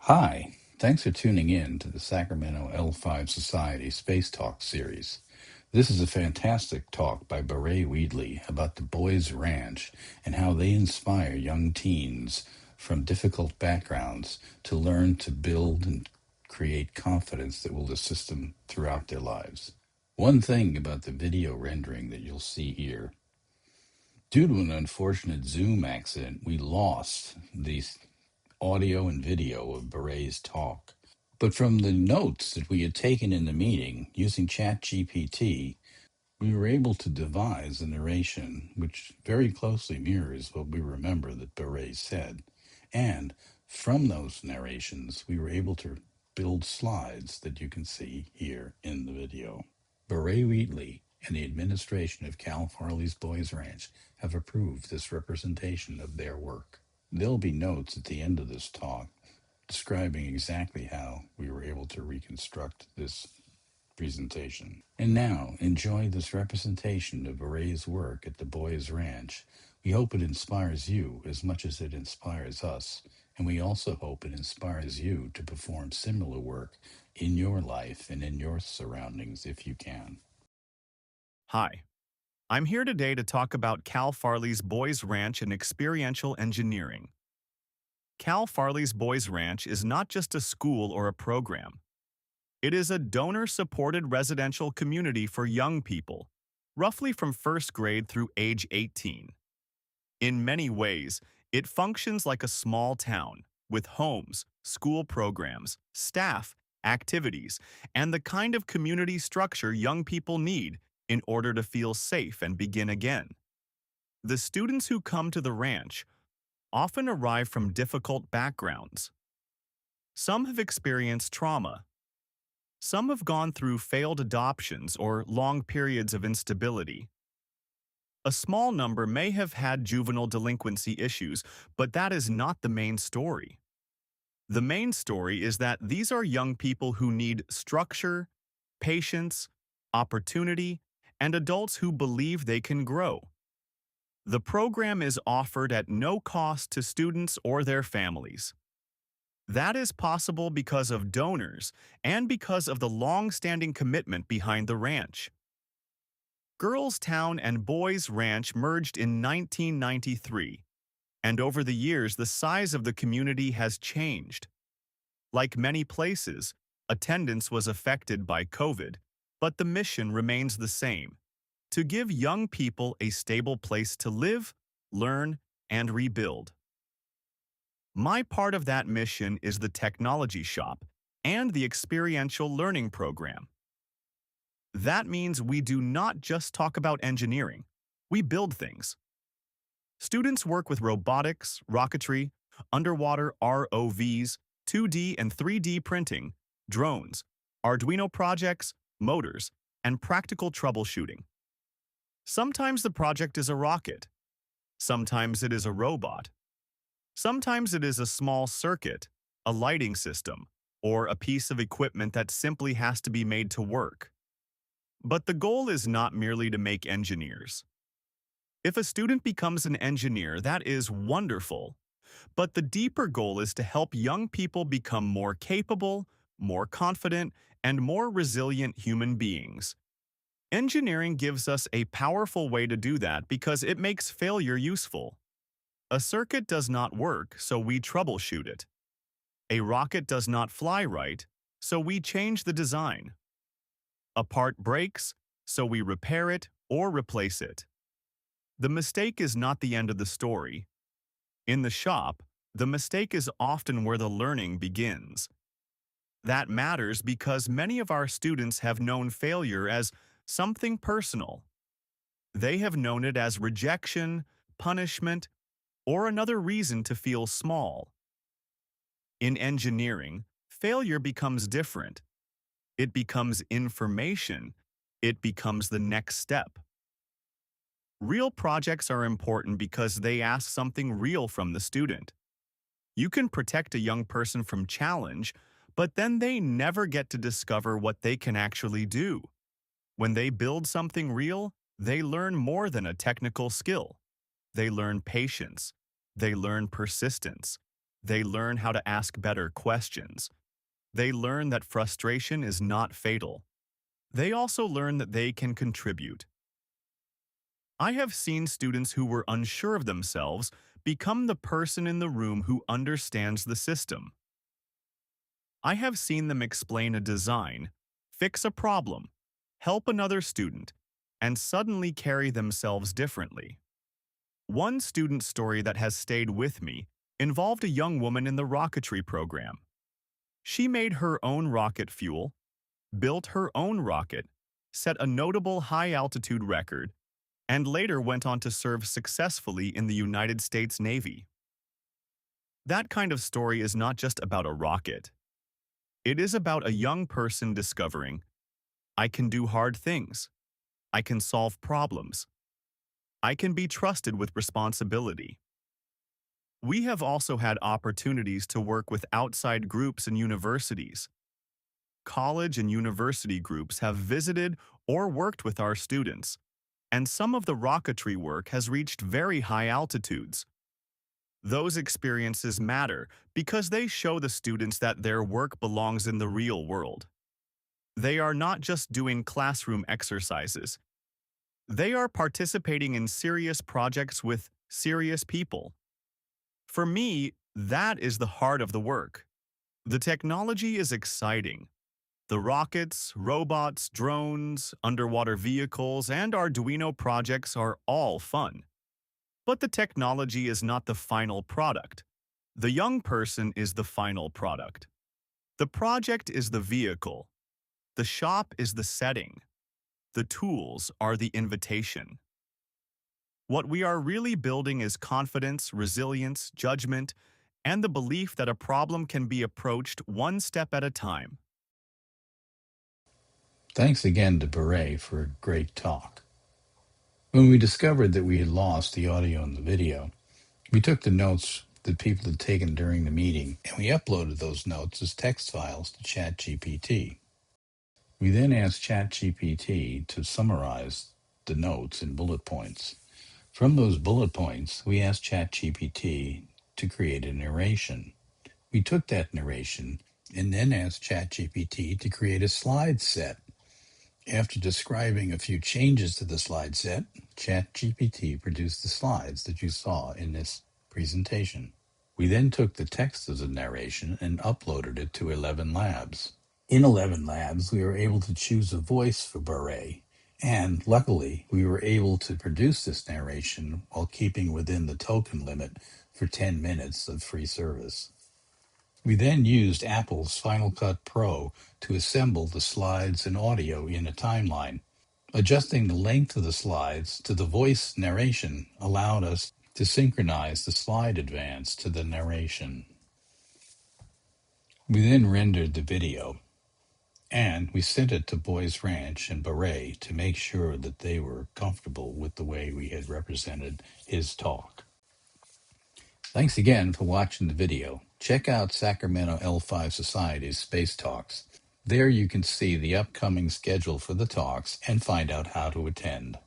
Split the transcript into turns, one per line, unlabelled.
Hi, thanks for tuning in to the Sacramento L5 Society Space Talk series. This is a fantastic talk by Barré about the Boys Ranch and how they inspire young teens from difficult backgrounds to learn to build and create confidence that will assist them throughout their lives. One thing about the video rendering that you'll see here, due to an unfortunate Zoom accident, we lost the audio and video of Barré's talk. But from the notes that we had taken in the meeting using ChatGPT, we were able to devise a narration which very closely mirrors what we remember that Barré said. And from those narrations, we were able to build slides that you can see here in the video. Barré Wheatley and the administration of Cal Farley's Boys Ranch have approved this representation of their work. There'll be notes at the end of this talk describing exactly how we were able to reconstruct this presentation. And now, enjoy this representation of Barré's work at the Boys Ranch. We hope it inspires you as much as it inspires us, and we also hope it inspires you to perform similar work in your life and in your surroundings if you can.
Hi, I'm here today to talk about Cal Farley's Boys Ranch and experiential engineering. Cal Farley's Boys Ranch is not just a school or a program. It is a donor-supported residential community for young people, roughly from first grade through age 18. In many ways, it functions like a small town, with homes, school programs, staff, activities, and the kind of community structure young people need in order to feel safe and begin again. The students who come to the ranch often arrive from difficult backgrounds. Some have experienced trauma. Some have gone through failed adoptions or long periods of instability. A small number may have had juvenile delinquency issues, but that is not the main story. The main story is that these are young people who need structure, patience, opportunity, and adults who believe they can grow. The program is offered at no cost to students or their families. That is possible because of donors and because of the long-standing commitment behind the ranch. Girls Town and Boys Ranch merged in 1993, and over the years the size of the community has changed. Like many places, attendance was affected by COVID, but the mission remains the same: to give young people a stable place to live, learn, and rebuild. My part of that mission is the technology shop and the experiential learning program. That means we do not just talk about engineering, we build things. Students work with robotics, rocketry, underwater ROVs, 2D and 3D printing, drones, Arduino projects, motors, and practical troubleshooting. Sometimes the project is a rocket. Sometimes it is a robot. Sometimes it is a small circuit, a lighting system, or a piece of equipment that simply has to be made to work. But the goal is not merely to make engineers. If a student becomes an engineer, that is wonderful. But the deeper goal is to help young people become more capable, more confident, and more resilient human beings. Engineering gives us a powerful way to do that because it makes failure useful. A circuit does not work, so we troubleshoot it. A rocket does not fly right, so we change the design. A part breaks, so we repair it or replace it. The mistake is not the end of the story. In the shop, the mistake is often where the learning begins. That matters because many of our students have known failure as something personal. They have known it as rejection, punishment, or another reason to feel small. In engineering, failure becomes different. It becomes information. It becomes the next step. Real projects are important because they ask something real from the student. You can protect a young person from challenge, but then they never get to discover what they can actually do. When they build something real, they learn more than a technical skill. They learn patience. They learn persistence. They learn how to ask better questions. They learn that frustration is not fatal. They also learn that they can contribute. I have seen students who were unsure of themselves become the person in the room who understands the system. I have seen them explain a design, fix a problem, help another student, and suddenly carry themselves differently. One student story that has stayed with me involved a young woman in the rocketry program. She made her own rocket fuel, built her own rocket, set a notable high-altitude record, and later went on to serve successfully in the United States Navy. That kind of story is not just about a rocket. It is about a young person discovering, I can do hard things. I can solve problems. I can be trusted with responsibility. We have also had opportunities to work with outside groups and universities. College and university groups have visited or worked with our students, and some of the rocketry work has reached very high altitudes. Those experiences matter because they show the students that their work belongs in the real world. They are not just doing classroom exercises. They are participating in serious projects with serious people. For me, that is the heart of the work. The technology is exciting. The rockets, robots, drones, underwater vehicles, and Arduino projects are all fun. But the technology is not the final product. The young person is the final product. The project is the vehicle. The shop is the setting. The tools are the invitation. What we are really building is confidence, resilience, judgment, and the belief that a problem can be approached one step at a time.
Thanks again to Barré for a great talk. When we discovered that we had lost the audio and the video, we took the notes that people had taken during the meeting and we uploaded those notes as text files to ChatGPT. We then asked ChatGPT to summarize the notes in bullet points. From those bullet points, we asked ChatGPT to create a narration. We took that narration and then asked ChatGPT to create a slide set. After describing a few changes to the slide set, ChatGPT produced the slides that you saw in this presentation. We then took the text of the narration and uploaded it to 11 Labs. In 11 Labs, we were able to choose a voice for Barré, and luckily, we were able to produce this narration while keeping within the token limit for 10 minutes of free service. We then used Apple's Final Cut Pro to assemble the slides and audio in a timeline. Adjusting the length of the slides to the voice narration allowed us to synchronize the slide advance to the narration. We then rendered the video, and we sent it to Boys Ranch and Barré to make sure that they were comfortable with the way we had represented his talk. Thanks again for watching the video. Check out Sacramento L5 Society's Space Talks. There you can see the upcoming schedule for the talks and find out how to attend.